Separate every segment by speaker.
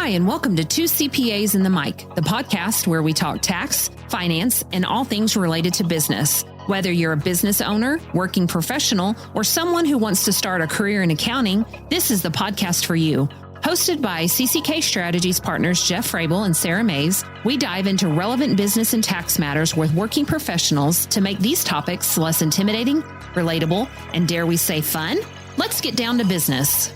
Speaker 1: Hi, and welcome to Two CPAs and the Mic, the podcast where we talk tax, finance, and all things related to business. Whether you're a business owner, working professional, or someone who wants to start a career in accounting, this is the podcast for you. Hosted by CCK Strategies partners Jeff Frable and Sara Mays, we dive into relevant business and tax matters with working professionals to make these topics less intimidating, relatable, and dare we say fun? Let's get down to business.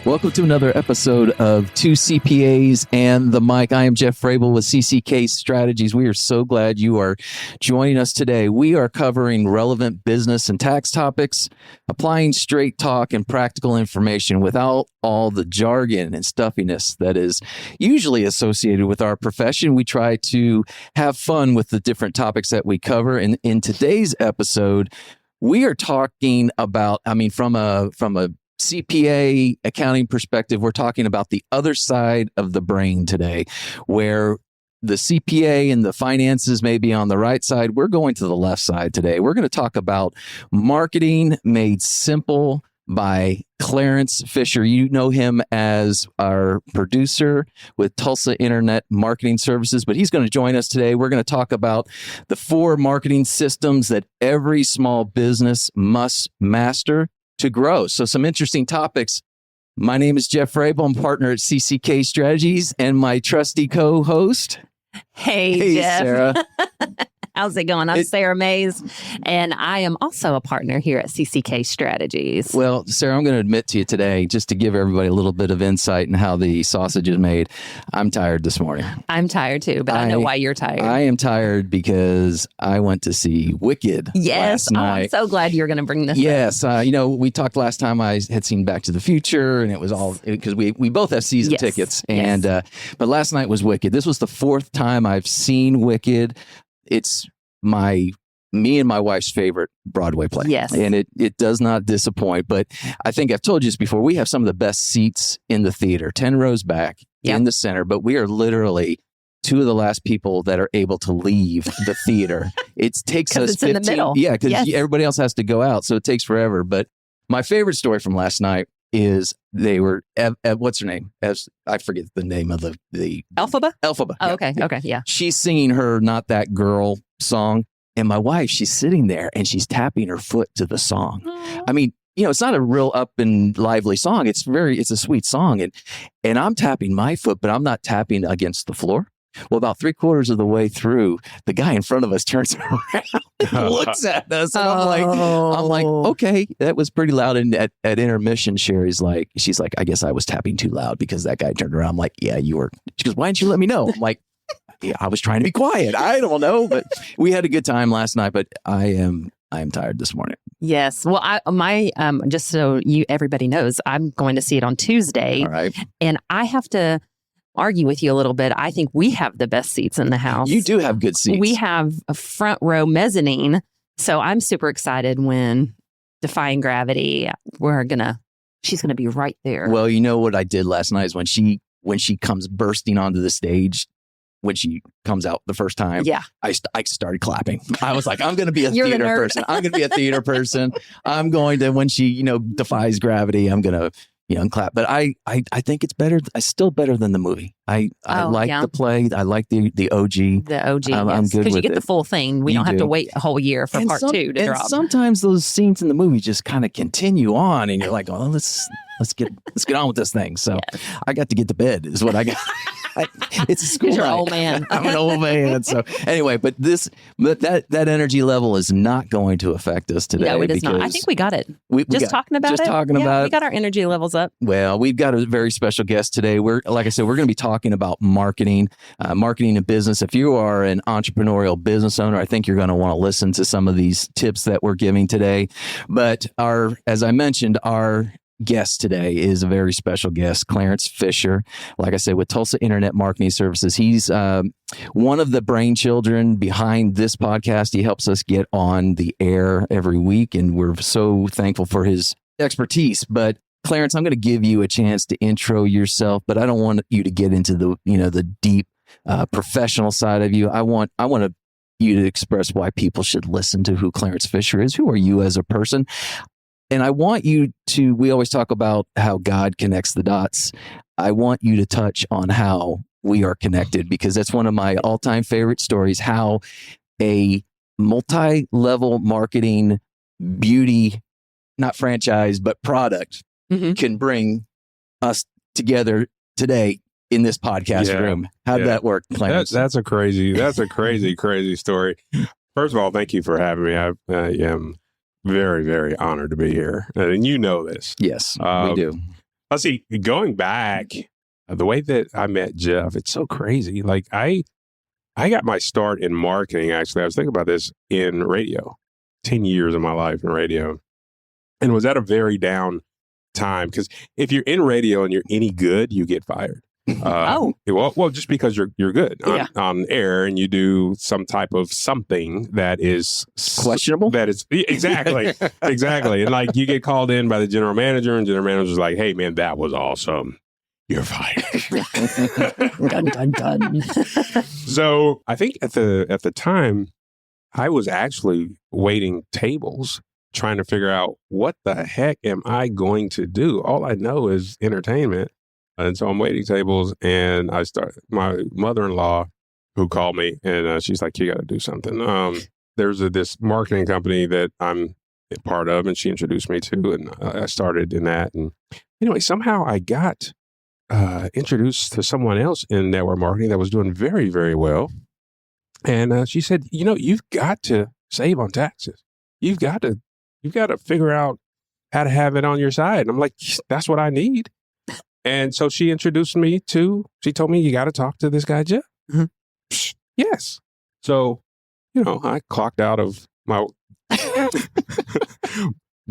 Speaker 2: Welcome to another episode of Two CPAs and the Mic. I am Jeff Frable with CCK Strategies. We are so glad you are joining us today. We are covering relevant business and tax topics, applying straight talk and practical information without all the jargon and stuffiness that is usually associated with our profession. We try to have fun with the different topics that we cover. And in today's episode, we are talking about, from a CPA accounting perspective, we're talking about the other side of the brain today, where the CPA and the finances may be on the right side. We're going to the left side today. We're going to talk about marketing made simple by Clarence Fisher. You know him as our producer with Tulsa Internet Marketing Services, but he's going to join us today. We're going to talk about the 4 marketing systems that every small business must master to grow. So some interesting topics. My name is Jeff Frable. I'm partner at CCK Strategies and my trusty co-host.
Speaker 3: Hey Jeff.
Speaker 2: Sara.
Speaker 3: How's it going? I'm Sara Mays, and I am also a partner here at CCK Strategies.
Speaker 2: Well, Sara, I'm going to admit to you today, just to give everybody a little bit of insight in how the sausage is made, I'm tired this morning.
Speaker 3: I'm tired too, but I know why you're tired.
Speaker 2: I am tired because I went to see Wicked last night.
Speaker 3: I'm so glad you're going to bring this
Speaker 2: Yes. We talked last time I had seen Back to the Future, and it was all because we both have season tickets. And but last night was Wicked. This was the 4th time I've seen Wicked. It's me and my wife's favorite Broadway play.
Speaker 3: Yes.
Speaker 2: And it does not disappoint. But I think I've told you this before. We have some of the best seats in the theater, 10 rows back in the center. But we are literally 2 of the last people that are able to leave the theater. It takes us 15.
Speaker 3: In the middle.
Speaker 2: Yeah, because everybody else has to go out. So it takes forever. But my favorite story from last night is they were, what's her name? I forget the name of the
Speaker 3: Elphaba?
Speaker 2: Elphaba.
Speaker 3: Oh, okay. Okay. Yeah.
Speaker 2: She's singing her Not That Girl song. And my wife, she's sitting there and she's tapping her foot to the song.
Speaker 3: Aww.
Speaker 2: It's not a real up and lively song. It's a sweet song. And I'm tapping my foot, but I'm not tapping against the floor. Well, about 3/4 of the way through, the guy in front of us turns around and looks at us. And I'm like, okay, that was pretty loud. And at intermission, she's like, I guess I was tapping too loud because that guy turned around. I'm like, yeah, you were. She goes, why didn't you let me know? I'm like, yeah, I was trying to be quiet. I don't know, but we had a good time last night. But I am tired this morning.
Speaker 3: Yes. Well, just so everybody knows, I'm going to see it on Tuesday.
Speaker 2: All right.
Speaker 3: And I have to argue with you a little bit. I think we have the best seats in the house.
Speaker 2: You do have good seats.
Speaker 3: We have a front row mezzanine. So I'm super excited when Defying Gravity, she's going to be right there.
Speaker 2: Well, you know what I did last night is when she comes bursting onto the stage, when she comes out the first time, I started clapping. I was like, I'm going to be a theater person. I'm going to be a theater person. I'm going to, when she, defies gravity, I'm going to, clap. But I think it's better. It's still better than the movie. I like the play. I like the OG.
Speaker 3: The OG.
Speaker 2: I'm good with it.
Speaker 3: Because you get the full thing. We don't have to wait a whole year for part 2 to drop.
Speaker 2: Sometimes those scenes in the movie just kind of continue on, and you're like, oh, let's get on with this thing. So I got to get to bed is what I got. It's a school night.
Speaker 3: You're an old man.
Speaker 2: I'm an old man. So anyway, but that energy level is not going to affect us today.
Speaker 3: No, it is not. I think we got it. Talking about it. We got our energy levels up.
Speaker 2: Well, we've got a very special guest today. Like I said, we're going to be talking about marketing and business. If you are an entrepreneurial business owner, I think you're going to want to listen to some of these tips that we're giving today. But as I mentioned, our guest today is a very special guest, Clarence Fisher. Like I said, with Tulsa Internet Marketing Services, he's one of the brainchildren behind this podcast. He helps us get on the air every week, and we're so thankful for his expertise. But Clarence, I'm going to give you a chance to intro yourself, but I don't want you to get into the deep professional side of you. I want you to express why people should listen to who Clarence Fisher is. Who are you as a person? And I want you to, we always talk about how God connects the dots. I want you to touch on how we are connected, because that's one of my all-time favorite stories, how a multi-level marketing beauty, not franchise, but product can bring us together today in this podcast room. How did that work, Clarence?
Speaker 4: That's a crazy story. First of all, thank you for having me. I am very, very honored to be here. And you know this.
Speaker 2: Yes, we do.
Speaker 4: Let's see, going back, the way that I met Jeff, it's so crazy. Like I got my start in marketing, actually. I was thinking about this in radio, 10 years of my life in radio, and was at a very down time, because if you're in radio and you're any good, you get fired. Well, just because you're good on air and you do some type of something that is
Speaker 2: questionable.
Speaker 4: That is exactly. And like you get called in by the general manager, and general manager's like, "Hey, man, that was awesome. You're fired."
Speaker 3: Dun, dun, dun.
Speaker 4: So I think at the time, I was actually waiting tables, trying to figure out what the heck am I going to do. All I know is entertainment. And so I'm waiting tables, and my mother-in-law who called me, and she's like, "You got to do something." There's this marketing company that I'm a part of, and she introduced me to, and I started in that. And anyway, somehow I got introduced to someone else in network marketing that was doing very, very well. And she said, "You've got to save on taxes. You've got to figure out how to have it on your side." And I'm like, "That's what I need." And so she introduced me she told me, "You got to talk to this guy, Jeff." Yes. So, I clocked out of my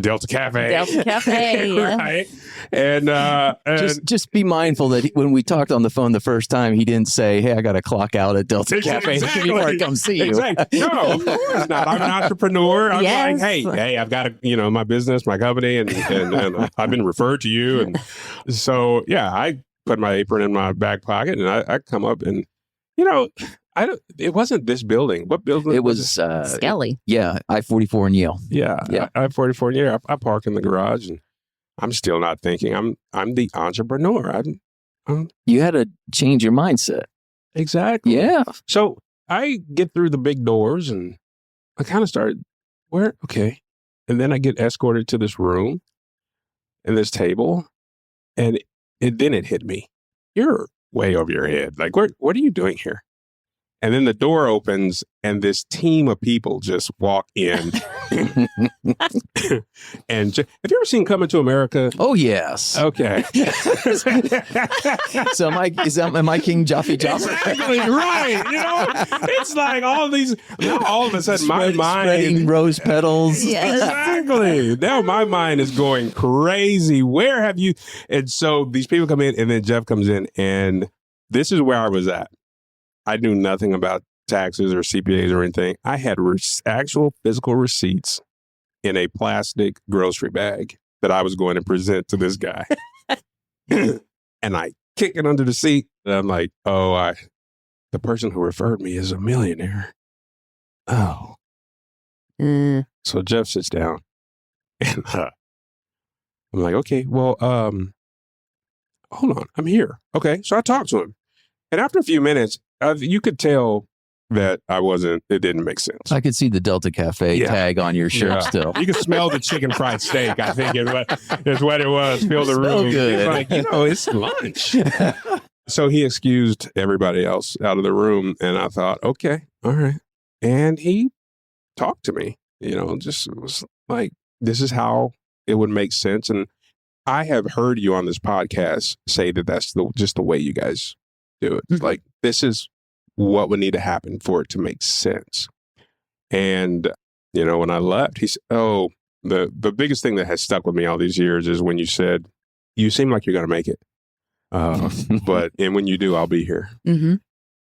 Speaker 4: Delta Cafe. Right. And
Speaker 2: just be mindful that when we talked on the phone the first time, he didn't say, "Hey, I got to clock out at Delta Cafe before I come see you."
Speaker 4: Exactly. No, of course not. I'm an entrepreneur. I'm like, hey, I've got my business, my company, and I've been referred to you. And so, I put my apron in my back pocket, and I come up, and it wasn't this building. What building?
Speaker 2: It was
Speaker 3: Skelly.
Speaker 2: Yeah, I-44 in Yale.
Speaker 4: Yeah. I-44 in Yale. I park in the garage, and I'm still not thinking. I'm the entrepreneur.
Speaker 2: You had to change your mindset.
Speaker 4: Exactly.
Speaker 2: Yeah.
Speaker 4: So I get through the big doors, and I kind of started, and then I get escorted to this room and this table, and then it hit me. You're way over your head. Like, what are you doing here? And then the door opens, and this team of people just walk in. And have you ever seen Coming to America?
Speaker 2: Oh, yes.
Speaker 4: Okay.
Speaker 2: So am I King Jaffe Joffer?
Speaker 4: Exactly right. It's like all of a sudden my mind
Speaker 2: spreading rose petals.
Speaker 3: Yes.
Speaker 4: Exactly. Now my mind is going crazy. Where have you? And so these people come in, and then Jeff comes in, and this is where I was at. I knew nothing about taxes or CPAs or anything. I had actual physical receipts in a plastic grocery bag that I was going to present to this guy. And I kick it under the seat. And I'm like, the person who referred me is a millionaire. Oh. So Jeff sits down, and I'm like, "Okay, well, hold on. I'm here." Okay. So I talked to him. And after a few minutes, you could tell that it didn't make sense.
Speaker 2: I could see the Delta Cafe tag on your shirt still.
Speaker 4: You could smell the chicken fried steak, I think is what it was. Fill the room.
Speaker 2: Good.
Speaker 4: Like, it's lunch. So he excused everybody else out of the room, and I thought, okay, all right. And he talked to me, just was like, this is how it would make sense. And I have heard you on this podcast say that that's just the way you guys do it. Mm-hmm. Like, this is what would need to happen for it to make sense. And, when I left, he said, the biggest thing that has stuck with me all these years is when you said, "You seem like you're going to make it. And when you do, I'll be here."
Speaker 3: Mm-hmm.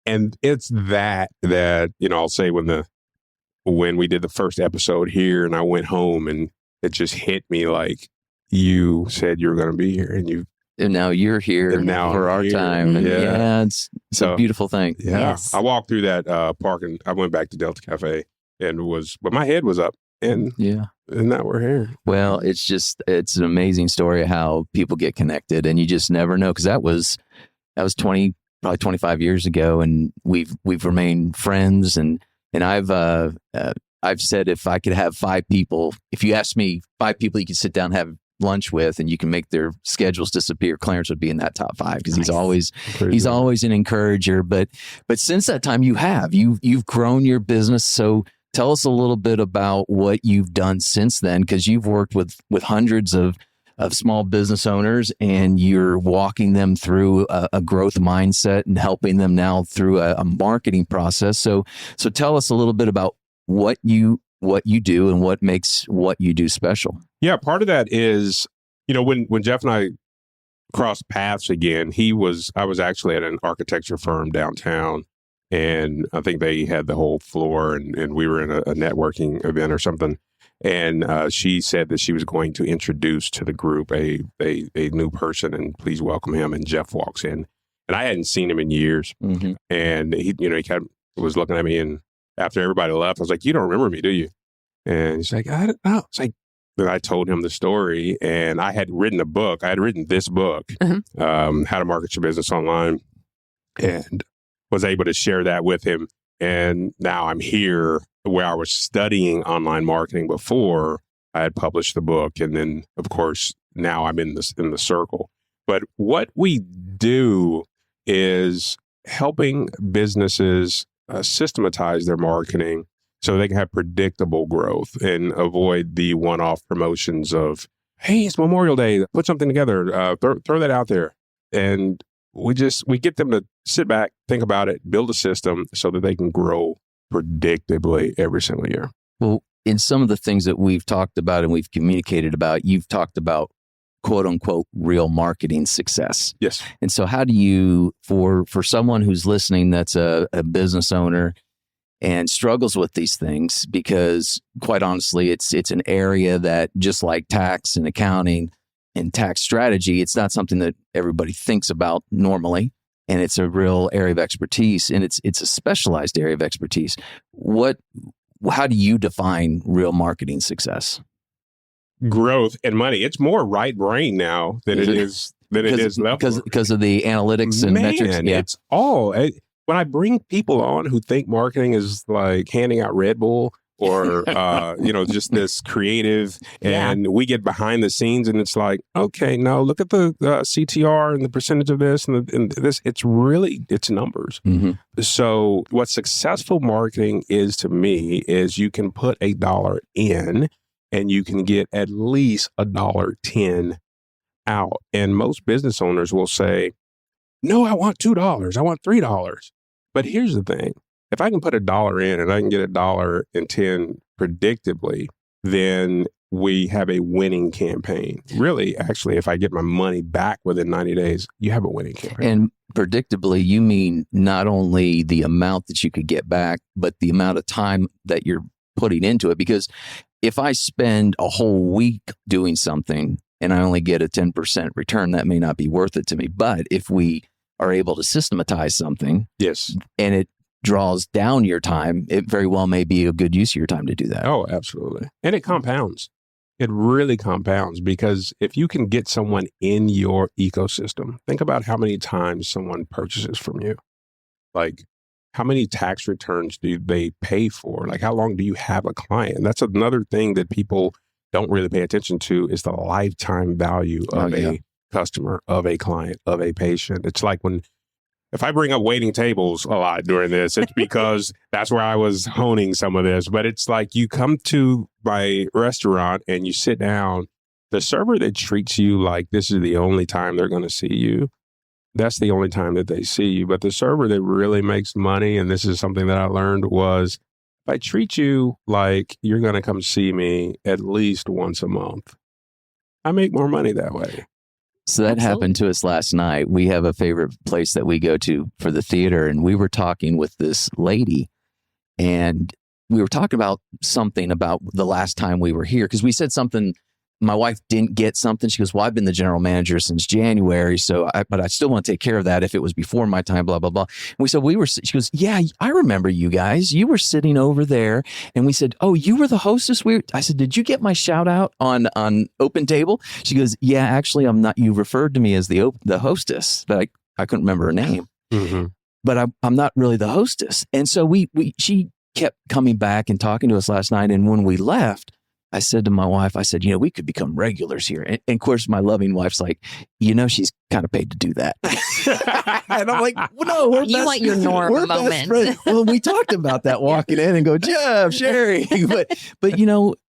Speaker 4: And it's that, I'll say when we did the first episode here and I went home, and it just hit me like, you said you were going to be here,
Speaker 2: and now you're here
Speaker 4: now
Speaker 2: for our time. And it's a beautiful thing.
Speaker 4: Yeah. Yes. I walked through that park, and I went back to Delta Cafe but my head was up. And now we're here.
Speaker 2: Well, it's an amazing story of how people get connected, and you just never know, because that was 20, probably 25 years ago, and we've remained friends, and I've said, if I could have 5 people, if you asked me 5 people you could sit down and have lunch with and you can make their schedules disappear, Clarence would be in that top 5, because he's always an encourager. But since that time, you've grown your business. So tell us a little bit about what you've done since then, because you've worked with hundreds of small business owners, and you're walking them through a growth mindset and helping them now through a marketing process. So tell us a little bit about what you do and what makes what you do special.
Speaker 4: Yeah, part of that is, when Jeff and I crossed paths again, I was actually at an architecture firm downtown, and I think they had the whole floor, and we were in a networking event or something. And she said that she was going to introduce to the group a new person, and please welcome him. And Jeff walks in, and I hadn't seen him in years. Mm-hmm. And he kind of was looking at me, and after everybody left, I was like, "You don't remember me, do you?" And he's like, "I don't know." It's like, then I told him the story, and I had written a book. I had written this book, How to Market Your Business Online, and was able to share that with him. And now I'm here where I was studying online marketing before I had published the book. And then, of course, now I'm in the circle. But what we do is helping businesses systematize their marketing so they can have predictable growth and avoid the one-off promotions of, hey, it's Memorial Day, put something together, throw that out there. And we get them to sit back, think about it, build a system so that they can grow predictably every single year.
Speaker 2: Well, in some of the things that we've talked about and we've communicated about, you've talked about quote unquote real marketing success.
Speaker 4: Yes.
Speaker 2: And so how do you, for someone who's listening that's a business owner and struggles with these things, because quite honestly, it's an area that, just like tax and accounting and tax strategy, it's not something that everybody thinks about normally. And it's a real area of expertise, and it's a specialized area of expertise. How do you define real marketing success?
Speaker 4: Growth and money. It's more right brain now than it is left.
Speaker 2: Because of the analytics and metrics. Yeah.
Speaker 4: It's all. When I bring people on who think marketing is like handing out Red Bull or just this creative, and we get behind the scenes, and it's like, okay, no, look at the CTR and the percentage of this and this. It's numbers. Mm-hmm. So what successful marketing is to me is you can put $1 in, and you can get at least $1.10 out. And most business owners will say, no, I want $2. I want $3. But here's the thing. If I can put $1 in and I can get $1.10 predictably, then we have a winning campaign. Really, actually, if I get my money back within 90 days, you have a winning campaign.
Speaker 2: And predictably, you mean not only the amount that you could get back, but the amount of time that you're putting into it. Because if I spend a whole week doing something and I only get a 10% return, that may not be worth it to me. But if we are able to systematize something,
Speaker 4: yes,
Speaker 2: and it draws down your time, it very well may be a good use of your time to do that.
Speaker 4: Oh, absolutely. And it compounds. It really compounds, because if you can get someone in your ecosystem, think about how many times someone purchases from you. Like, how many tax returns do they pay for? Like, how long do you have a client? And that's another thing that people don't really pay attention to, is the lifetime value of a customer, of a client, of a patient. It's like if I bring up waiting tables a lot during this, it's because that's where I was honing some of this. But it's like, you come to my restaurant and you sit down, the server that treats you like this is the only time they're going to see you, that's the only time that they see you. But the server that really makes money, and this is something that I learned, was if I treat you like you're going to come see me at least once a month, I make more money that way.
Speaker 2: So that happened to us last night. We have a favorite place that we go to for the theater, and we were talking with this lady, and we were talking about something about the last time we were here, because we said something my wife didn't get something. She goes, well, I've been the general manager since January. But I still want to take care of that if it was before my time, blah, blah, blah. And we said, she goes, yeah, I remember you guys. You were sitting over there. And we said, oh, you were the hostess? I said, did you get my shout out on Open Table? She goes, yeah, actually, I'm not. You referred to me as the hostess, but I couldn't remember her name. Mm-hmm. But I'm not really the hostess. And so she kept coming back and talking to us last night. And when we left, I said to my wife, I said, we could become regulars here. And of course, my loving wife's like, she's kind of paid to do that. And I'm like, well, no,
Speaker 3: you want your norm moment.
Speaker 2: Well, we talked about that walking in and go, Jeff, Sherry. But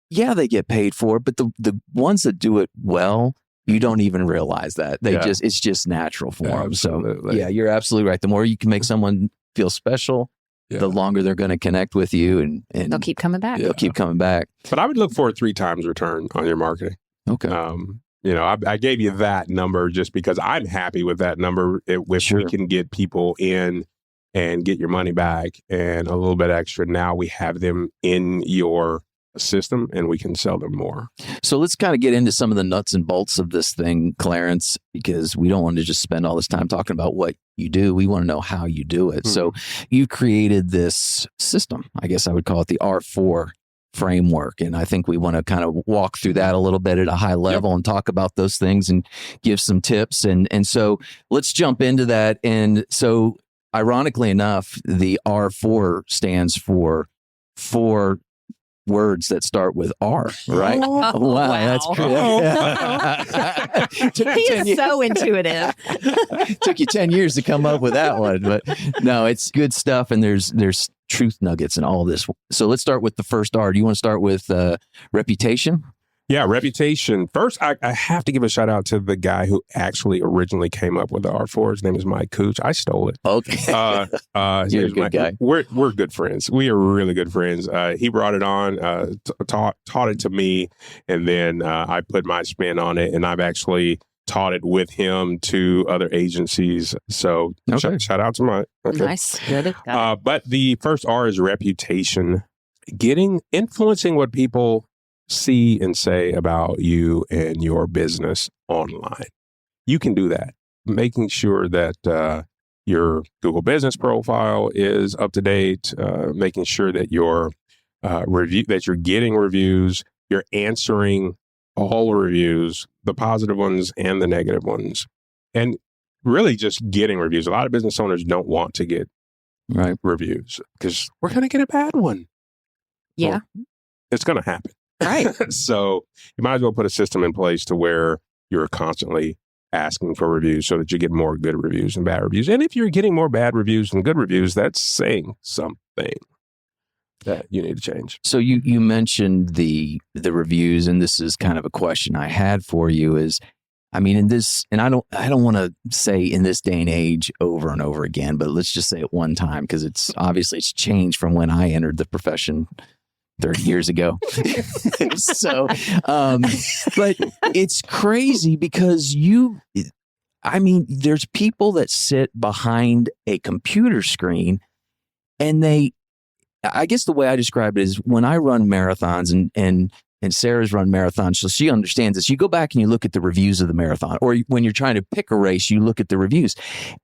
Speaker 2: yeah, they get paid for it. But the ones that do it well, you don't even realize that. It's just natural for them. Absolutely. So yeah, you're absolutely right. The more you can make someone feel special, the longer they're going to connect with you, and
Speaker 3: they'll keep coming back.
Speaker 2: They'll keep coming back.
Speaker 4: But I would look for a 3 times return on your marketing.
Speaker 2: Okay.
Speaker 4: I gave you that number just because I'm happy with that number. If we can get people in and get your money back and a little bit extra, now we have them in your system and we can sell them more.
Speaker 2: So let's kind of get into some of the nuts and bolts of this thing, Clarence, because we don't want to just spend all this time talking about what you do. We want to know how you do it. Mm-hmm. So you created this system. I guess I would call it the R4 framework. And I think we want to kind of walk through that a little bit at a high level and talk about those things and give some tips. And so let's jump into that. And so ironically enough, the R4 stands for 4 words that start with R, right?
Speaker 3: Oh,
Speaker 2: wow, that's
Speaker 3: cool. He is so intuitive.
Speaker 2: Took you 10 years to come up with that one, but no, it's good stuff. And there's truth nuggets in all this. So let's start with the first R. Do you want to start with reputation?
Speaker 4: Yeah, reputation. First, I have to give a shout out to the guy who actually originally came up with the R4. His name is Mike Cooch. I stole it.
Speaker 2: Okay. You're a good guy.
Speaker 4: We're good friends. We are really good friends. He brought it on, taught it to me, and then I put my spin on it, and I've actually taught it with him to other agencies. So shout out to Mike.
Speaker 3: Okay. Nice. Good.
Speaker 4: But the first R is reputation. Influencing what people see and say about you and your business online. You can do that. Making sure that your Google business profile is up to date, making sure that your that you're getting reviews, you're answering all reviews, the positive ones and the negative ones, and really just getting reviews. A lot of business owners don't want to get reviews because we're going to get a bad one.
Speaker 3: Yeah.
Speaker 4: Well, it's going to happen.
Speaker 3: Right.
Speaker 4: So you might as well put a system in place to where you're constantly asking for reviews so that you get more good reviews and bad reviews. And if you're getting more bad reviews than good reviews, that's saying something that you need to change.
Speaker 2: So you mentioned the reviews, and this is kind of a question I had for you is, I mean, in this, and I don't want to say in this day and age over and over again, but let's just say it one time, because it's obviously it's changed from when I entered the profession 30 years ago. So, but it's crazy because there's people that sit behind a computer screen and I guess the way I describe it is when I run marathons and Sarah's run marathons, so she understands this. You go back and you look at the reviews of the marathon, or when you're trying to pick a race, you look at the reviews,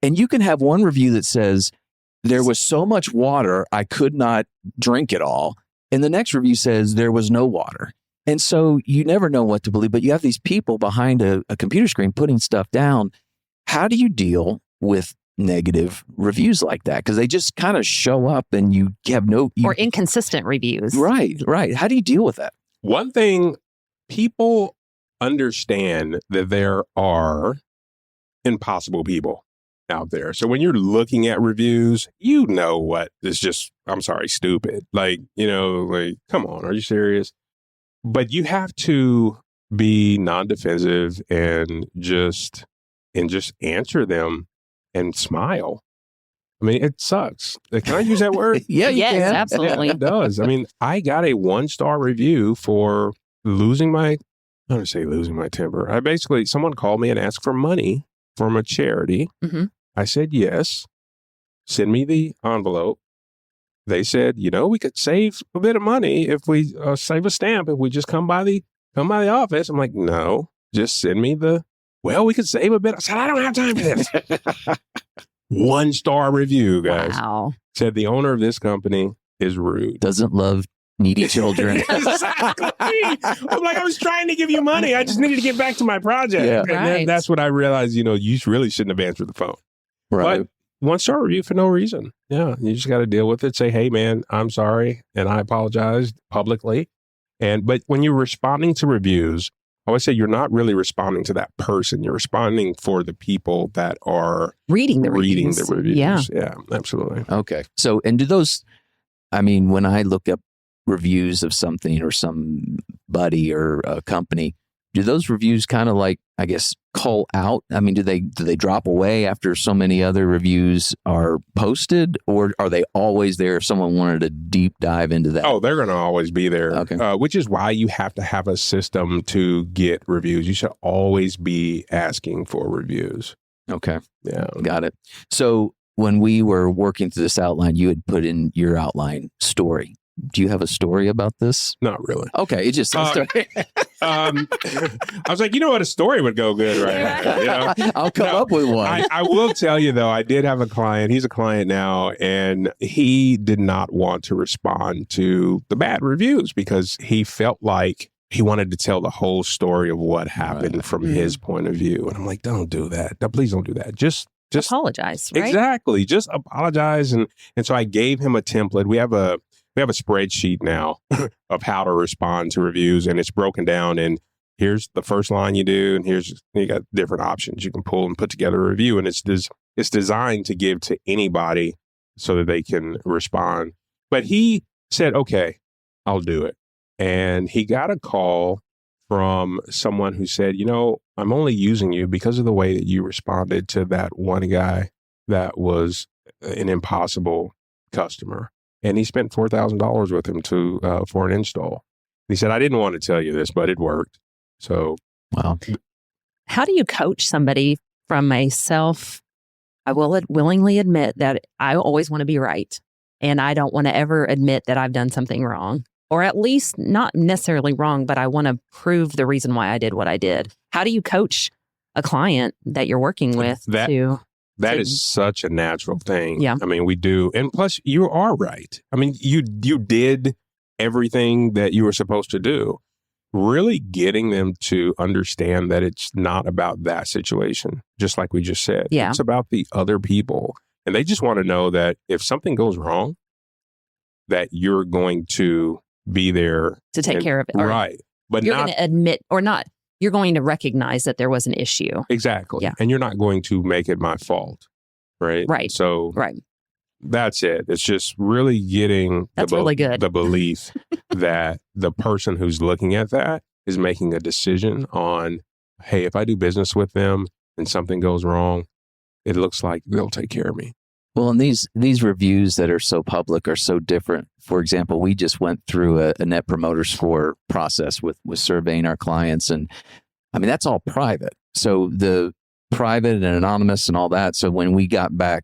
Speaker 2: and you can have one review that says, there was so much water, I could not drink it all. And the next review says there was no water. And so you never know what to believe, but you have these people behind a computer screen putting stuff down. How do you deal with negative reviews like that? Because they just kind of show up and you have or
Speaker 3: inconsistent reviews.
Speaker 2: Right. How do you deal with that?
Speaker 4: One thing, people understand that there are impossible people out there. So when you're looking at reviews, you know what is just, I'm sorry, stupid. Like, come on, are you serious? But you have to be non-defensive and just answer them and smile. I mean, it sucks. Can I use that word?
Speaker 2: Yeah, you can.
Speaker 3: Absolutely.
Speaker 4: Yeah, it does. I mean, I got a 1-star review for losing my temper. Someone called me and asked for money from a charity. Mm-hmm. I said, yes. Send me the envelope. They said, we could save a bit of money if we save a stamp if we just come by the come by the office. I'm like, no, just send me we could save a bit. I said, I don't have time for this. 1-star review, guys.
Speaker 3: Wow.
Speaker 4: Said the owner of this company is rude.
Speaker 2: Doesn't love needy children.
Speaker 4: Exactly. I'm like, I was trying to give you money. I just needed to get back to my project.
Speaker 2: Yeah.
Speaker 4: And then that's what I realized, you really shouldn't have answered the phone.
Speaker 2: Right.
Speaker 4: But 1-star review for no reason. Yeah. You just got to deal with it. Say, hey, man, I'm sorry. And I apologize publicly. But when you're responding to reviews, I always say you're not really responding to that person. You're responding for the people that are
Speaker 3: reading the
Speaker 4: reviews.
Speaker 3: Yeah.
Speaker 4: Yeah, absolutely.
Speaker 2: Okay. So, and do those, when I look up reviews of something or somebody or a company, do those reviews kind of call out? Do they drop away after so many other reviews are posted, or are they always there if someone wanted to deep dive into that?
Speaker 4: Oh, they're going to always be there.
Speaker 2: Okay.
Speaker 4: Which is why you have to have a system to get reviews. You should always be asking for reviews.
Speaker 2: Okay.
Speaker 4: Yeah.
Speaker 2: Got it. So when we were working through this outline, you had put in your outline story. Do you have a story about this?
Speaker 4: Not really.
Speaker 2: Okay. It's just a story.
Speaker 4: I was like, a story would go good right now.
Speaker 2: I'll come up with one.
Speaker 4: I will tell you, though, I did have a client. He's a client now, and he did not want to respond to the bad reviews because he felt like he wanted to tell the whole story of what happened from his point of view. And I'm like, don't do that. No, please don't do that. Just
Speaker 3: apologize, right?
Speaker 4: Exactly. Just apologize. And so I gave him a template. We have a spreadsheet now of how to respond to reviews, and it's broken down. And here's the first line you do, and you got different options you can pull and put together a review. And it's designed to give to anybody so that they can respond. But he said, okay, I'll do it. And he got a call from someone who said, I'm only using you because of the way that you responded to that one guy that was an impossible customer. And he spent $4,000 with him for an install. He said, I didn't want to tell you this, but it worked. So,
Speaker 2: wow.
Speaker 3: How do you coach somebody from myself? I will willingly admit that I always want to be right. And I don't want to ever admit that I've done something wrong, or at least not necessarily wrong, but I want to prove the reason why I did what I did. How do you coach a client that you're working with
Speaker 4: That is such a natural thing.
Speaker 3: Yeah.
Speaker 4: We do. And plus, you are right. You did everything that you were supposed to do. Really getting them to understand that it's not about that situation, just like we just said.
Speaker 3: Yeah.
Speaker 4: It's about the other people. And they just want to know that if something goes wrong, that you're going to be there
Speaker 3: to take care of it.
Speaker 4: Right. But
Speaker 3: you're going to admit or not. You're going to recognize that there was an issue.
Speaker 4: Exactly.
Speaker 3: Yeah.
Speaker 4: And you're not going to make it my fault. Right.
Speaker 3: Right.
Speaker 4: So
Speaker 3: right.
Speaker 4: That's it. It's just really getting
Speaker 3: really good.
Speaker 4: The belief that the person who's looking at that is making a decision on, hey, if I do business with them and something goes wrong, it looks like they'll take care of me.
Speaker 2: Well, and these reviews that are so public are so different. For example, we just went through a Net Promoter Score process with surveying our clients. And that's all private. So the private and anonymous and all that. So when we got back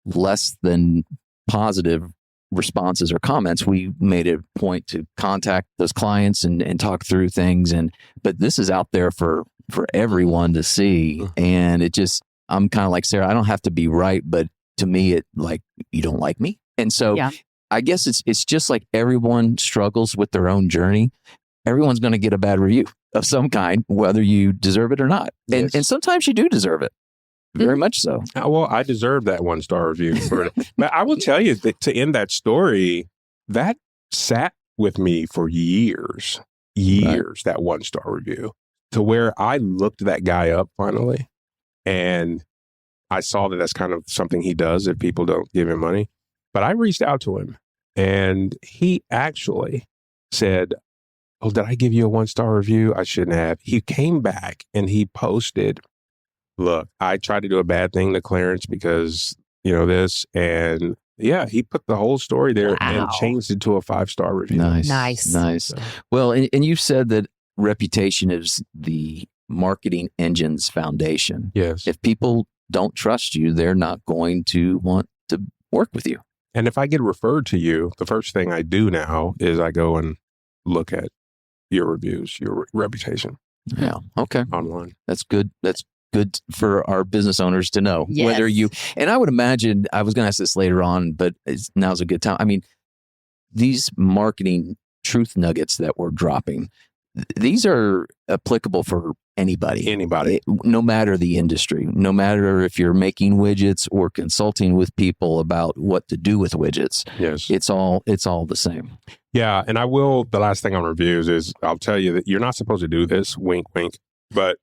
Speaker 2: less than positive responses or comments, we made a point to contact those clients and talk through things. But this is out there for everyone to see. And I'm kind of like Sarah, I don't have to be right, but to me, it you don't like me. And so I guess it's just like everyone struggles with their own journey. Everyone's going to get a bad review of some kind, whether you deserve it or not.
Speaker 4: Yes.
Speaker 2: And sometimes you do deserve it. Very much so.
Speaker 4: Well, I deserve that 1-star review. But I will tell you that to end that story, that sat with me for years, right. That 1-star review, to where I looked that guy up finally. And I saw that that's kind of something he does if people don't give him money. But I reached out to him and he actually said, oh, did I give you a 1-star review? I shouldn't have. He came back and he posted, look, I tried to do a bad thing to Clarence because, this. And he put the whole story there and changed it to a 5-star review.
Speaker 3: Nice.
Speaker 4: So.
Speaker 2: Well, and you said that reputation is the marketing engine's foundation.
Speaker 4: Yes.
Speaker 2: If people don't trust you, they're not going to want to work with you.
Speaker 4: And if I get referred to you, the first thing I do now is I go and look at your reviews, your reputation.
Speaker 2: Yeah. Okay.
Speaker 4: Online.
Speaker 2: That's good. That's good for our business owners to know.
Speaker 3: Yes.
Speaker 2: Whether you, and I would imagine, I was going to ask this later on, but now's a good time. I mean, these marketing truth nuggets that we're dropping, these are applicable for anybody. No matter the industry, no matter if you're making widgets or consulting with people about what to do with widgets.
Speaker 4: Yes.
Speaker 2: It's all the same.
Speaker 4: Yeah. And the last thing on reviews is I'll tell you that you're not supposed to do this, wink, wink, but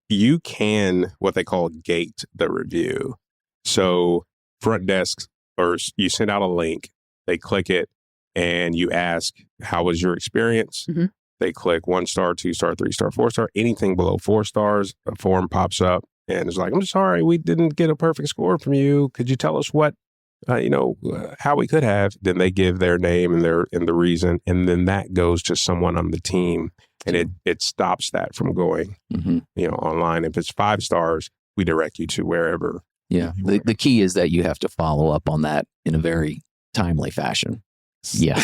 Speaker 4: you can what they call gate the review. So front desks, or you send out a link, they click it, and you ask, how was your experience?
Speaker 3: Mm-hmm.
Speaker 4: They click 1 star, 2 star, 3 star, 4 star, anything below 4 stars, a form pops up and it's like, I'm sorry, we didn't get a perfect score from you. Could you tell us what, how we could have? Then they give their name and the reason. And then that goes to someone on the team and it stops that from going, online. If it's 5 stars, we direct you to wherever.
Speaker 2: Yeah. The key is that you have to follow up on that in a very timely fashion. Yeah.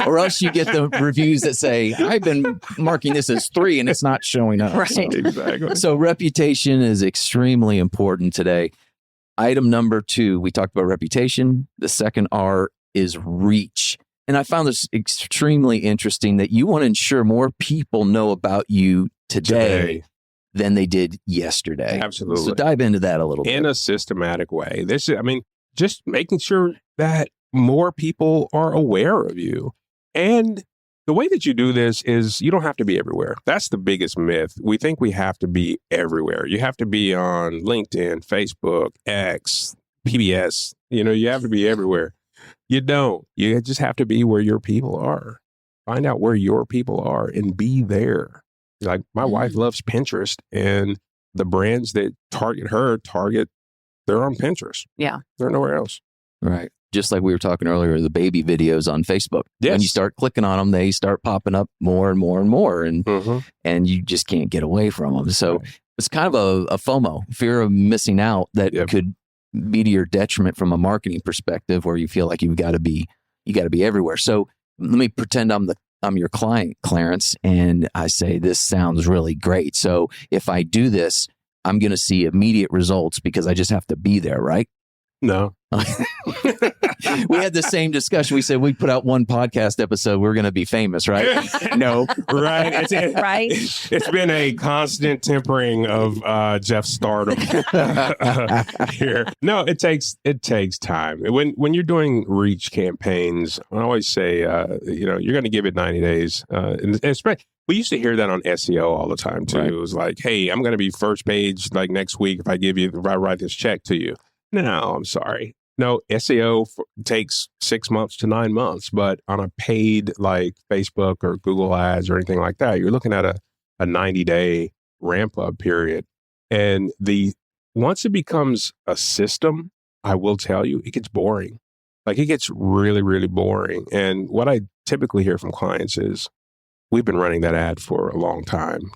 Speaker 2: Or else you get the reviews that say, I've been marking this as 3 and it's not showing up.
Speaker 3: Right.
Speaker 2: So,
Speaker 4: Exactly.
Speaker 2: So reputation is extremely important today. Item number 2, we talked about reputation. The second R is reach. And I found this extremely interesting that you want to ensure more people know about you today than they did yesterday.
Speaker 4: Absolutely.
Speaker 2: So dive into that a little bit.
Speaker 4: In a systematic way. Just making sure that more people are aware of you. And the way that you do this is you don't have to be everywhere. That's the biggest myth. We think we have to be everywhere. You have to be on LinkedIn, Facebook, X, PBS. You have to be everywhere. You don't. You just have to be where your people are. Find out where your people are and be there. Like my wife loves Pinterest, and the brands that target her, they're on Pinterest.
Speaker 3: Yeah.
Speaker 4: They're nowhere else.
Speaker 2: Right. Just like we were talking earlier, the baby videos on Facebook.
Speaker 4: Yes.
Speaker 2: When you start clicking on them, they start popping up more and more and more, and you just can't get away from them. So it's kind of a FOMO, fear of missing out, that could be to your detriment from a marketing perspective, where you feel like you got to be everywhere. So let me pretend I'm your client, Clarence, and I say, this sounds really great. So if I do this, I'm going to see immediate results because I just have to be there, right?
Speaker 4: No.
Speaker 2: We had the same discussion. We said we put out 1 podcast episode, we're going to be famous, right? No.
Speaker 4: Right.
Speaker 3: Right.
Speaker 4: It's been a constant tempering of Jeff's stardom here. No, it takes time. When you're doing reach campaigns, I always say, you're going to give it 90 days. And we used to hear that on SEO all the time too. Right. It was like, hey, I'm going to be first page like next week if I write this check to you. No, I'm sorry. No, SEO takes 6 months to 9 months, but on a paid like Facebook or Google ads or anything like that, you're looking at a 90-day ramp up period. And once it becomes a system, I will tell you, it gets boring. Like it gets really, really boring. And what I typically hear from clients is, we've been running that ad for a long time.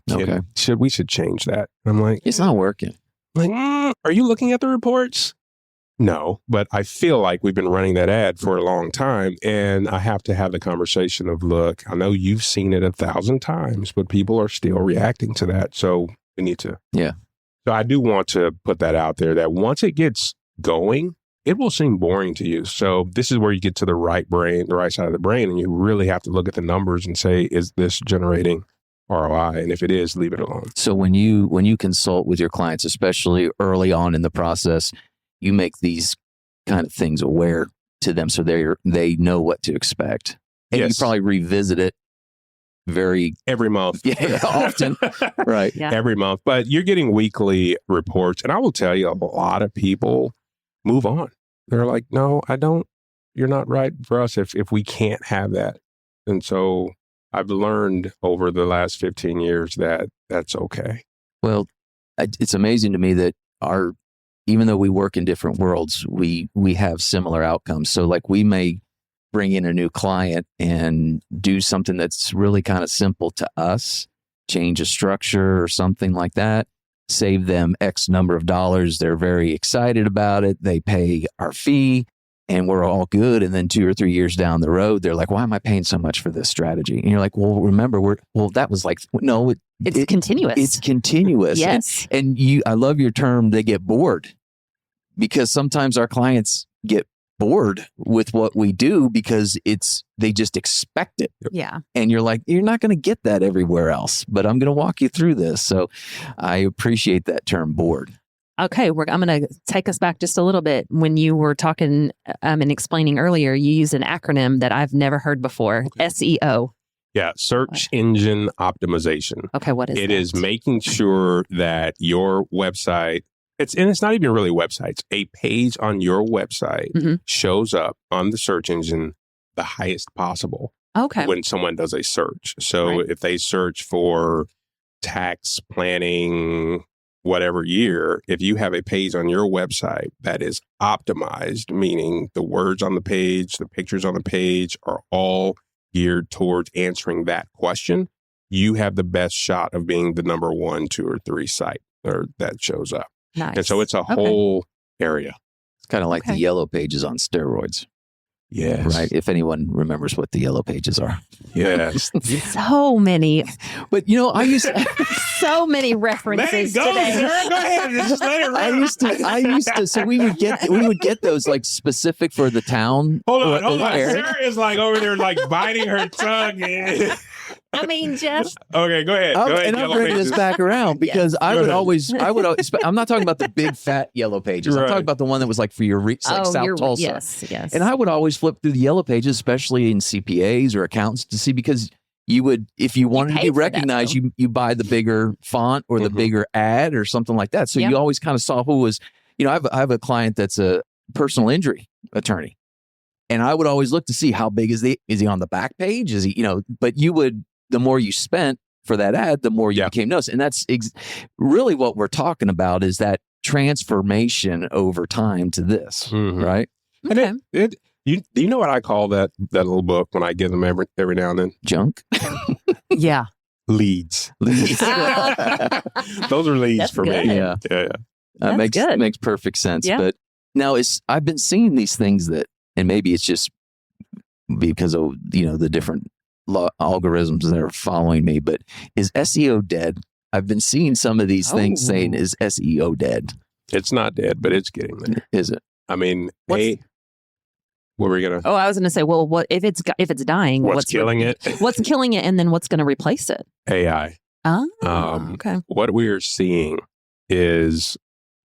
Speaker 4: We should change that. I'm like,
Speaker 2: it's not working.
Speaker 4: Like, are you looking at the reports? No, but I feel like we've been running that ad for a long time, and I have to have the conversation of, look, I know you've seen it 1,000 times, but people are still reacting to that. So we need to.
Speaker 2: Yeah.
Speaker 4: So I do want to put that out there that once it gets going, it will seem boring to you. So this is where you get to the right side of the brain, and you really have to look at the numbers and say, is this generating ROI? And if it is, leave it alone.
Speaker 2: So when you consult with your clients, especially early on in the process, you make these kind of things aware to them so they know what to expect. And you probably revisit it
Speaker 4: every month.
Speaker 2: Yeah, often. Right.
Speaker 3: Yeah.
Speaker 4: Every month. But you're getting weekly reports. And I will tell you, a lot of people move on. They're like, no, I don't. You're not right for us if we can't have that. And so I've learned over the last 15 years that that's okay.
Speaker 2: Well, it's amazing to me that even though we work in different worlds, we have similar outcomes. So like we may bring in a new client and do something that's really kind of simple to us, change a structure or something like that, save them X number of dollars. They're very excited about it. They pay our fee. and we're all good. And then 2 or 3 years down the road, they're like, why am I paying so much for this strategy? And you're like, well, remember, that was like, no,
Speaker 3: it's continuous.
Speaker 2: It's continuous.
Speaker 3: Yes.
Speaker 2: And I love your term, they get bored, because sometimes our clients get bored with what we do because they just expect it.
Speaker 3: Yeah.
Speaker 2: And you're like, you're not going to get that everywhere else, but I'm going to walk you through this. So I appreciate that term, bored.
Speaker 3: Okay, I'm going to take us back just a little bit. When you were talking and explaining earlier, you used an acronym that I've never heard before, SEO.
Speaker 4: Yeah, search engine optimization.
Speaker 3: Okay, what is
Speaker 4: it?
Speaker 3: That?
Speaker 4: It is making sure that your website, it's not even really websites, a page on your website shows up on the search engine the highest possible when someone does a search. So if they search for tax planning, whatever year, if you have a page on your website that is optimized, meaning the words on the page, the pictures on the page are all geared towards answering that question, you have the best shot of being the number 1, 2, or 3 site that shows up.
Speaker 3: Nice.
Speaker 4: And so it's a whole area.
Speaker 2: It's kind of like the yellow pages on steroids.
Speaker 4: Yes.
Speaker 2: Right. If anyone remembers what the yellow pages are.
Speaker 4: Yes.
Speaker 3: So many.
Speaker 2: But I used to,
Speaker 3: so many references
Speaker 4: Let it go,
Speaker 3: today.
Speaker 4: Sarah. Go ahead. Just let it run.
Speaker 2: I used to. So we would get those like specific for the town.
Speaker 4: Hold on.
Speaker 2: Eric.
Speaker 4: Sarah is like over there like biting her tongue.
Speaker 3: I mean, Jeff.
Speaker 4: Okay, go ahead.
Speaker 2: And I'm bringing this back around because I would always, I'm not talking about the big fat yellow pages. I'm talking about the one that was like for your South Tulsa.
Speaker 3: Yes.
Speaker 2: And I would always flip through the yellow pages, especially in CPAs or accountants, to see, because you would, if you wanted to be recognized, you buy the bigger font or the bigger ad or something like that. So you always kind of saw who was, I have a client that's a personal injury attorney. And I would always look to see how big is he on the back page? Is he, but you would, the more you spent for that ad, the more you became noticed. And that's really what we're talking about, is that transformation over time to this, right?
Speaker 3: Okay.
Speaker 4: And do you know what I call that little book when I get them every now and then?
Speaker 2: Junk?
Speaker 3: Yeah.
Speaker 4: Leads. Those are leads
Speaker 3: That's
Speaker 4: for
Speaker 3: good.
Speaker 4: me.
Speaker 2: Yeah.
Speaker 3: That's
Speaker 2: makes perfect sense.
Speaker 3: Yeah.
Speaker 2: But now I've been seeing these things that, and maybe it's just because of, the different algorithms that are following me, but is SEO dead? I've been seeing some of these things saying, is SEO dead?
Speaker 4: It's not dead, but it's getting there.
Speaker 2: Is it?
Speaker 4: I mean, what were we gonna?
Speaker 3: Oh, I was going to say, well, what if it's dying?
Speaker 4: What's killing it?
Speaker 3: What's killing it, and then what's going to replace it?
Speaker 4: AI.
Speaker 3: Oh, okay.
Speaker 4: What we are seeing is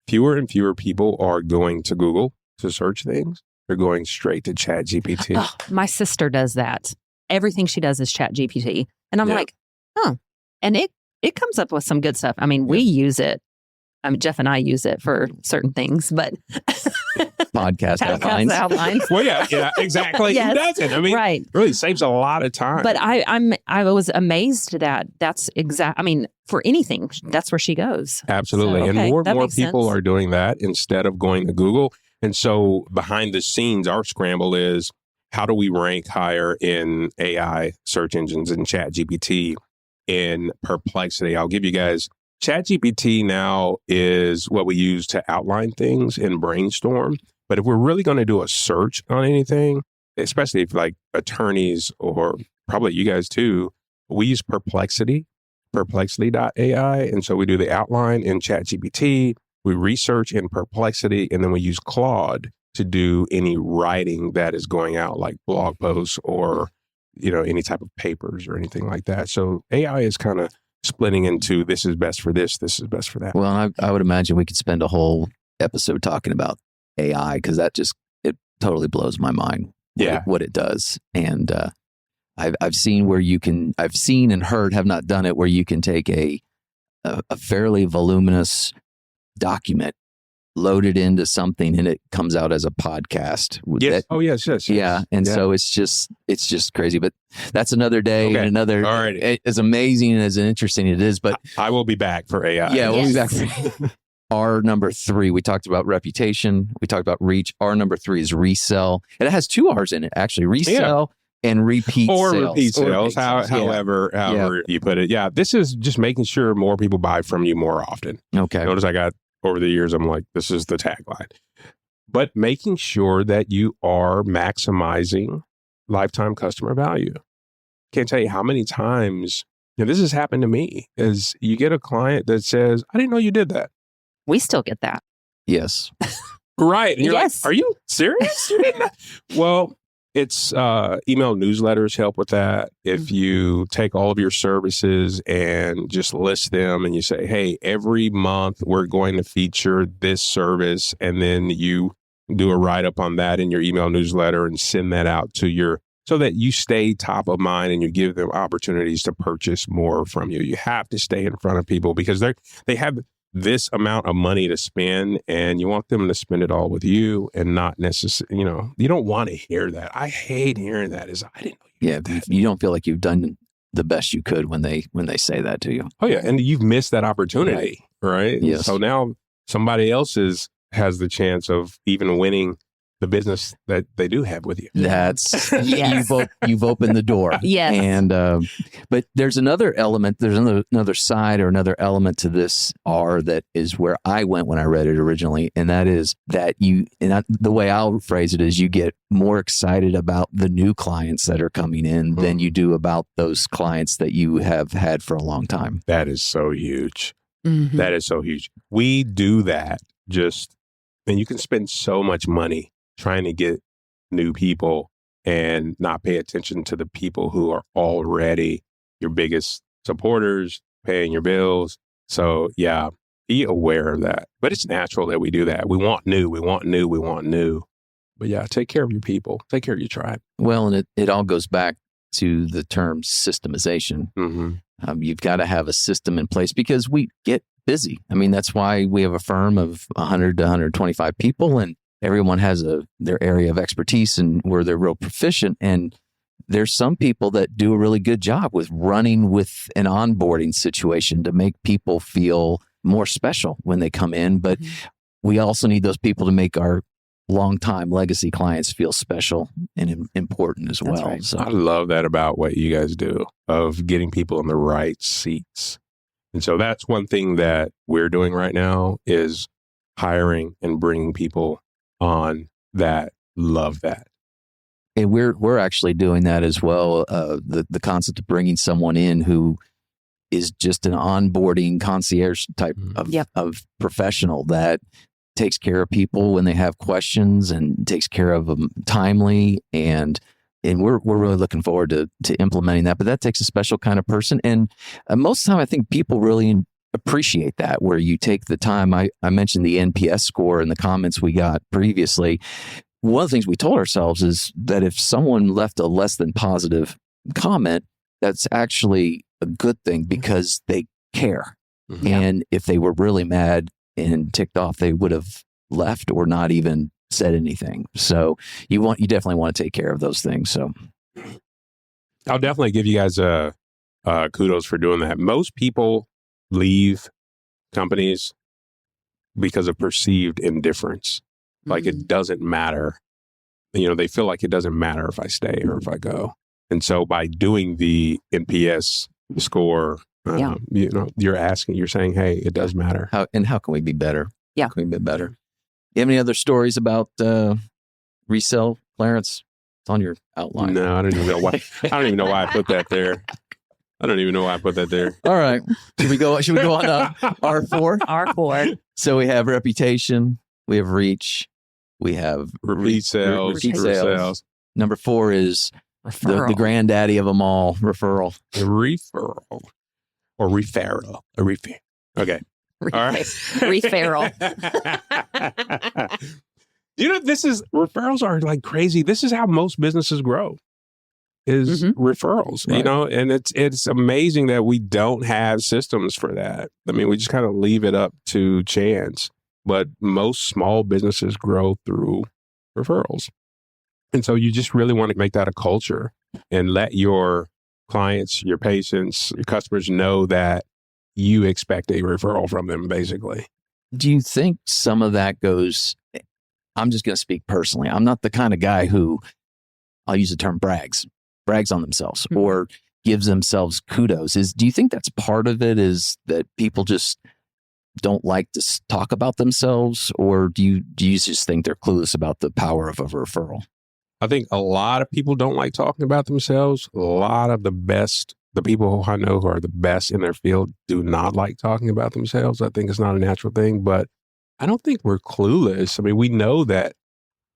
Speaker 4: fewer and fewer people are going to Google to search things. They're going straight to ChatGPT.
Speaker 3: Oh, my sister does that. Everything she does is ChatGPT, and I'm like, and it comes up with some good stuff. I mean, we use it. Jeff and I use it for certain things, but
Speaker 2: podcast outlines.
Speaker 4: Well, yeah, exactly.
Speaker 3: Yes.
Speaker 4: Who doesn't? I mean,
Speaker 3: right.
Speaker 4: It really saves a lot of time.
Speaker 3: But I was amazed that that's exact. I mean, for anything, that's where she goes.
Speaker 4: Absolutely,
Speaker 3: So,
Speaker 4: and more people
Speaker 3: sense.
Speaker 4: are doing that instead of going to Google. And so, behind the scenes, our scramble is, how do we rank higher in AI search engines and ChatGPT in Perplexity? I'll give you guys, ChatGPT now is what we use to outline things and brainstorm. But if we're really going to do a search on anything, especially if like attorneys or probably you guys too, we use Perplexity, perplexity.ai. And so we do the outline in ChatGPT, we research in Perplexity, and then we use Claude to do any writing that is going out, like blog posts or, any type of papers or anything like that. So AI is kind of splitting into, this is best for this is best for that.
Speaker 2: Well, I would imagine we could spend a whole episode talking about AI, because it totally blows my mind what it does. And I've seen I've seen and heard, have not done it, where you can take a fairly voluminous document, load it into something, and it comes out as a podcast.
Speaker 4: Yes. Yes.
Speaker 2: Yeah. And so it's just crazy, but that's another day and another.
Speaker 4: Alrighty.
Speaker 2: As amazing and as interesting it is, but
Speaker 4: I will be back for AI.
Speaker 2: Yeah, we'll be back. Our number 3, we talked about reputation. We talked about reach. Our number 3 is resell. And it has 2 R's in it, actually. Resell and repeat
Speaker 4: or
Speaker 2: sales.
Speaker 4: Repeat sales. However you put it. Yeah. This is just making sure more people buy from you more often.
Speaker 2: Okay.
Speaker 4: Notice I got, over the years, I'm like, this is the tagline. but making sure that you are maximizing lifetime customer value. Can't tell you how many times, this has happened to me, is you get a client that says, I didn't know you did that.
Speaker 3: We still get that.
Speaker 2: Yes.
Speaker 4: Right. And you're
Speaker 3: Yes.
Speaker 4: like, are you serious? You didn't know? Well, it's email newsletters help with that. If you take all of your services and just list them and you say, hey, every month we're going to feature this service, and then you do a write-up on that in your email newsletter and send that out to so that you stay top of mind and you give them opportunities to purchase more from you. You have to stay in front of people because they have this amount of money to spend, and you want them to spend it all with you and not necessarily, you don't want to hear that. I hate hearing that. I didn't know you did that.
Speaker 2: You don't feel like you've done the best you could when they say that to you.
Speaker 4: Oh yeah. And you've missed that opportunity, right?
Speaker 2: Yes.
Speaker 4: So now somebody else has the chance of even winning the business that they do have with you.
Speaker 2: That's
Speaker 3: Yes.
Speaker 2: you've opened the door.
Speaker 3: Yes.
Speaker 2: And but there's another element. There's another side or another element to this R that is where I went when I read it originally, and that is that the way I'll phrase it is you get more excited about the new clients that are coming in than you do about those clients that you have had for a long time.
Speaker 4: That is so huge.
Speaker 3: Mhm.
Speaker 4: That is so huge. We do that and you can spend so much money trying to get new people and not pay attention to the people who are already your biggest supporters, paying your bills. So yeah, be aware of that. But it's natural that we do that. We want new. But yeah, take care of your people. Take care of your tribe.
Speaker 2: Well, and it all goes back to the term systemization.
Speaker 4: Mm-hmm.
Speaker 2: You've got to have a system in place because we get busy. I mean, that's why we have a firm of 100 to 125 people, and everyone has their area of expertise and where they're real proficient. And there's some people that do a really good job with running with an onboarding situation to make people feel more special when they come in. But we also need those people to make our longtime legacy clients feel special and important as well.
Speaker 3: right.
Speaker 2: So
Speaker 4: I love that about what you guys do of getting people in the right seats. And so that's one thing that we're doing right now is hiring and bringing people on that love that.
Speaker 2: And we're actually doing that as well. The concept of bringing someone in who is just an onboarding concierge type of professional that takes care of people when they have questions and takes care of them timely. And we're really looking forward to implementing that. But that takes a special kind of person. And most of the time, I think people really appreciate that, where you take the time. I mentioned the NPS score in the comments we got previously. One of the things we told ourselves is that if someone left a less than positive comment, that's actually a good thing because they care.
Speaker 4: Mm-hmm.
Speaker 2: And if they were really mad and ticked off, they would have left or not even said anything. So you definitely want to take care of those things. So
Speaker 4: I'll definitely give you guys kudos for doing that. Most people leave companies because of perceived indifference. Like it doesn't matter. They feel like it doesn't matter if I stay or if I go. And so by doing the NPS score, you're saying, hey, it does matter.
Speaker 2: how can we be better?
Speaker 3: Yeah.
Speaker 2: How can we be better? You have any other stories about resell, Clarence? It's on your outline.
Speaker 4: No, I don't even know why. I don't even know why I put that there.
Speaker 2: All right. Should we go on R4?
Speaker 3: R4.
Speaker 2: So we have reputation, we have reach, we have
Speaker 4: Repeat sales.
Speaker 2: Number 4 is
Speaker 3: Referral.
Speaker 2: the granddaddy of them all, referral.
Speaker 4: Referral or referral. A refer. Okay. All right.
Speaker 3: Referral.
Speaker 4: Referrals are like crazy. This is how most businesses grow. Is referrals,
Speaker 2: Right.
Speaker 4: And it's amazing that we don't have systems for that. I mean, we just kind of leave it up to chance. But most small businesses grow through referrals. And so you just really want to make that a culture and let your clients, your patients, your customers know that you expect a referral from them, basically.
Speaker 2: Do you think some of that goes, I'm just going to speak personally. I'm not the kind of guy who, I'll use the term brags on themselves or gives themselves kudos. Do you think that's part of it, is that people just don't like to talk about themselves, or do you just think they're clueless about the power of a referral?
Speaker 4: I think a lot of people don't like talking about themselves. A lot of the people who I know who are the best in their field do not like talking about themselves. I think it's not a natural thing, but I don't think we're clueless. I mean, we know that.